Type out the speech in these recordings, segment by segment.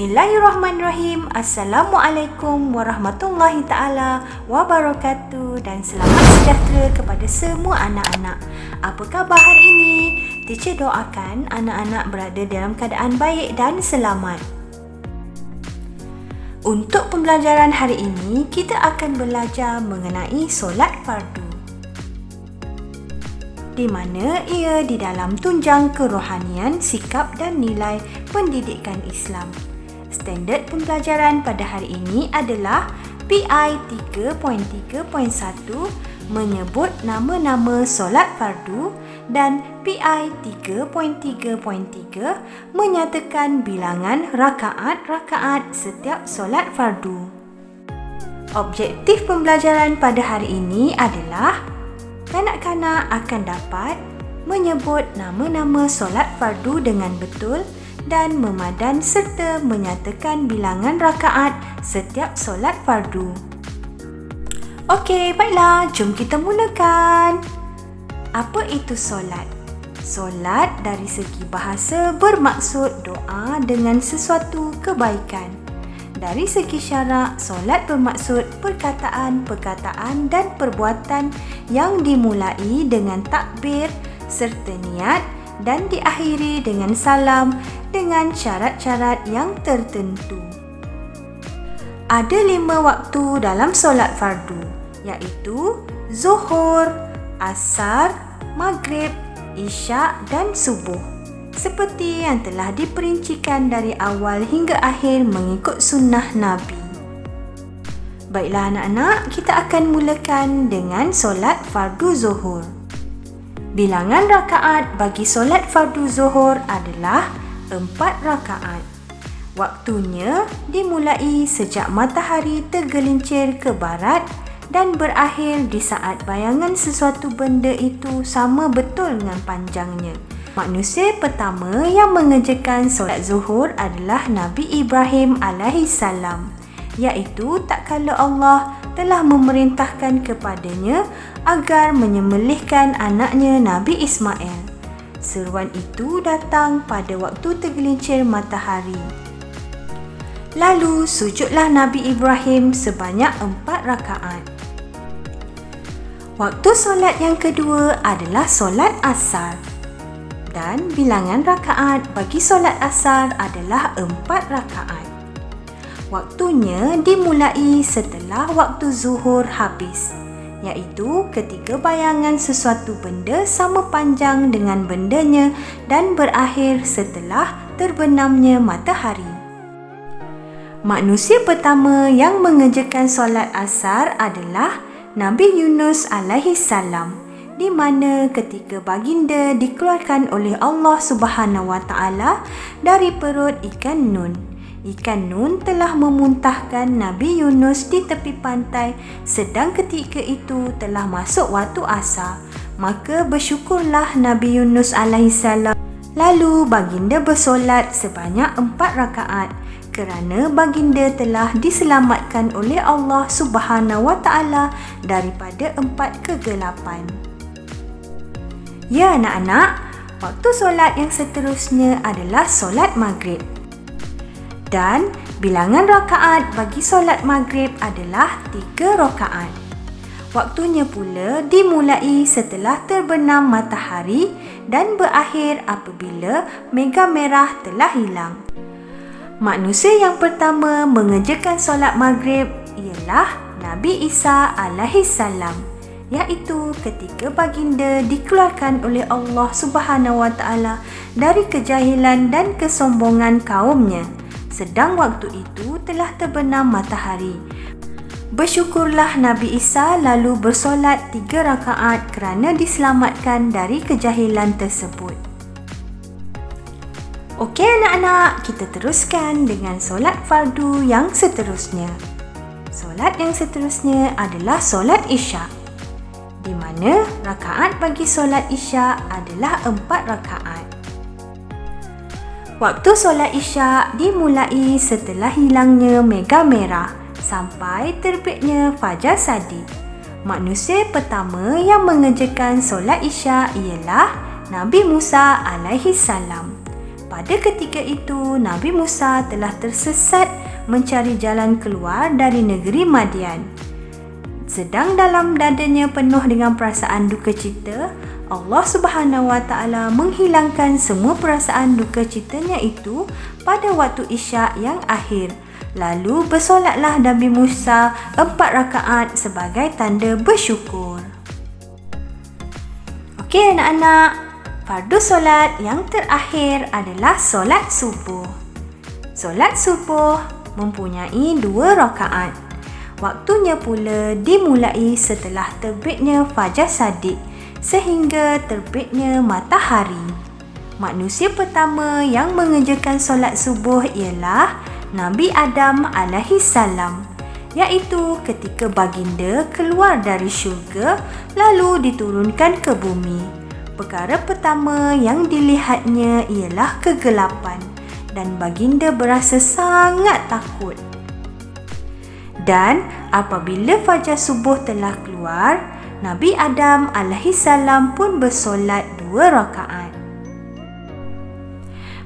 Bismillahirrahmanirrahim. Assalamualaikum warahmatullahi ta'ala wabarakatuh dan selamat sejahtera kepada semua anak-anak. Apa khabar hari ini? Teacher doakan anak-anak berada dalam keadaan baik dan selamat. Untuk pembelajaran hari ini, kita akan belajar mengenai solat fardu, di mana ia di dalam tunjang kerohanian, sikap dan nilai pendidikan Islam. Standard pembelajaran pada hari ini adalah PI 3.3.1 menyebut nama-nama solat fardu dan PI 3.3.3 menyatakan bilangan rakaat-rakaat setiap solat fardu. Objektif pembelajaran pada hari ini adalah kanak-kanak akan dapat menyebut nama-nama solat fardu dengan betul dan memadan serta menyatakan bilangan rakaat setiap solat fardu. Okey, baiklah, jom kita mulakan. Apa itu solat? Solat dari segi bahasa bermaksud doa dengan sesuatu kebaikan. Dari segi syarak, solat bermaksud perkataan-perkataan dan perbuatan yang dimulai dengan takbir serta niat dan diakhiri dengan salam dengan syarat-syarat yang tertentu. Ada 5 waktu dalam solat fardu, iaitu Zuhur, Asar, Maghrib, Isyak dan Subuh, seperti yang telah diperincikan dari awal hingga akhir mengikut sunnah Nabi. Baiklah anak-anak, kita akan mulakan dengan solat fardu zuhur. Bilangan rakaat bagi solat fardu zuhur adalah 4 rakaat. Waktunya dimulai sejak matahari tergelincir ke barat dan berakhir di saat bayangan sesuatu benda itu sama betul dengan panjangnya. Manusia pertama yang mengerjakan solat zuhur adalah Nabi Ibrahim alaihissalam, iaitu tak kala Allah telah memerintahkan kepadanya agar menyembelihkan anaknya Nabi Ismail. Seruan itu datang pada waktu tergelincir matahari. Lalu sujudlah Nabi Ibrahim sebanyak 4 rakaat. Waktu solat yang kedua adalah solat asar. Dan bilangan rakaat bagi solat asar adalah 4 rakaat. Waktunya dimulai setelah waktu zuhur habis, iaitu ketika bayangan sesuatu benda sama panjang dengan bendanya dan berakhir setelah terbenamnya matahari. Manusia pertama yang mengerjakan solat asar adalah Nabi Yunus alaihissalam, di mana ketika baginda dikeluarkan oleh Allah Subhanahu Wa Taala dari perut ikan Nun. Ikan Nun telah memuntahkan Nabi Yunus di tepi pantai sedang ketika itu telah masuk waktu asar. Maka bersyukurlah Nabi Yunus alaihissalam. Lalu baginda bersolat sebanyak 4 rakaat kerana baginda telah diselamatkan oleh Allah Subhanahu Wa Taala daripada 4 kegelapan. Ya anak-anak, waktu solat yang seterusnya adalah solat maghrib. Dan bilangan rakaat bagi solat maghrib adalah 3 rakaat. Waktunya pula dimulai setelah terbenam matahari dan berakhir apabila mega merah telah hilang. Manusia yang pertama mengerjakan solat maghrib ialah Nabi Isa alaihissalam, iaitu ketika baginda dikeluarkan oleh Allah Subhanahu Wa Taala dari kejahilan dan kesombongan kaumnya. Sedang waktu itu telah terbenam matahari. Bersyukurlah Nabi Isa lalu bersolat 3 rakaat kerana diselamatkan dari kejahilan tersebut. Okey anak-anak, kita teruskan dengan solat fardu yang seterusnya. Solat yang seterusnya adalah solat isyak, di mana rakaat bagi solat isyak adalah 4 rakaat. Waktu solat isyak dimulai setelah hilangnya mega merah sampai terbitnya fajar sadiq. Manusia pertama yang mengerjakan solat isyak ialah Nabi Musa alaihissalam. Pada ketika itu, Nabi Musa telah tersesat mencari jalan keluar dari negeri Madian. Sedang dalam dadanya penuh dengan perasaan duka cita, Allah Subhanahu Wa Taala menghilangkan semua perasaan duka citanya itu pada waktu Isyak yang akhir. Lalu bersolatlah Nabi Musa 4 rakaat sebagai tanda bersyukur. Okey anak-anak, fardu solat yang terakhir adalah solat subuh. Solat subuh mempunyai 2 rakaat. Waktunya pula dimulai setelah terbitnya fajar shadiq sehingga terbitnya matahari. Manusia pertama yang mengerjakan solat subuh ialah Nabi Adam alaihi salam, iaitu ketika baginda keluar dari syurga lalu diturunkan ke bumi. Perkara pertama yang dilihatnya ialah kegelapan dan baginda berasa sangat takut. Dan apabila fajar subuh telah keluar, Nabi Adam alaihi salam pun bersolat 2 rakaat.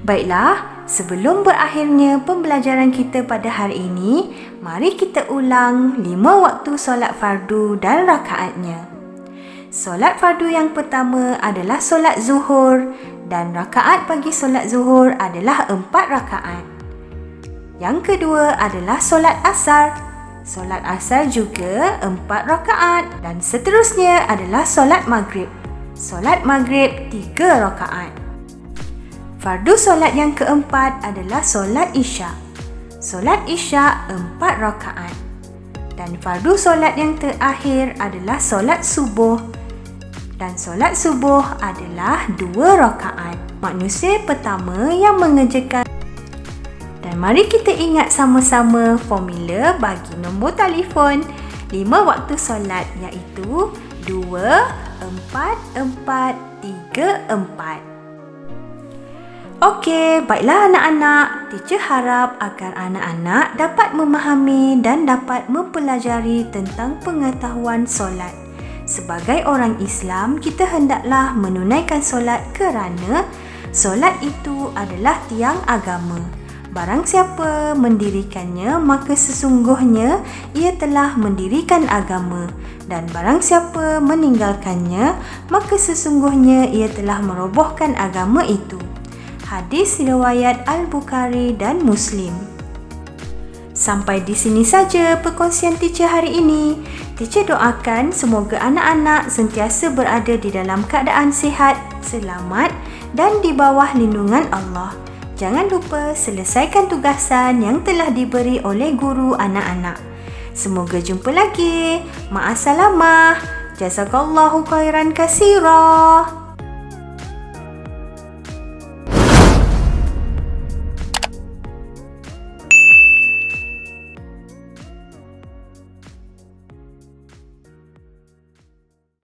Baiklah, sebelum berakhirnya pembelajaran kita pada hari ini, mari kita ulang 5 waktu solat fardu dan rakaatnya. Solat fardu yang pertama adalah solat zuhur dan rakaat bagi solat zuhur adalah 4 rakaat. Yang kedua adalah solat asar. Solat asar juga 4 rakaat dan seterusnya adalah solat maghrib. Solat maghrib 3 rakaat. Fardu solat yang keempat adalah solat isyak. Solat isyak 4 rakaat. Dan fardu solat yang terakhir adalah solat subuh. Dan solat subuh adalah 2 rakaat. Manusia pertama yang mengerjakan. Dan mari kita ingat sama-sama formula bagi nombor telefon 5 waktu solat, iaitu 2, 4, 4, 3, 4. Okey, baiklah anak-anak. Teacher harap agar anak-anak dapat memahami dan dapat mempelajari tentang pengetahuan solat. Sebagai orang Islam, kita hendaklah menunaikan solat kerana solat itu adalah tiang agama. Barang siapa mendirikannya, maka sesungguhnya ia telah mendirikan agama. Dan barang siapa meninggalkannya, maka sesungguhnya ia telah merobohkan agama itu. Hadis riwayat Al-Bukhari dan Muslim. Sampai di sini saja perkongsian teacher hari ini. Teacher doakan semoga anak-anak sentiasa berada di dalam keadaan sihat, selamat dan di bawah lindungan Allah. Jangan lupa selesaikan tugasan yang telah diberi oleh guru anak-anak. Semoga jumpa lagi. Ma'assalamah. Jazakallahu khairan katsira.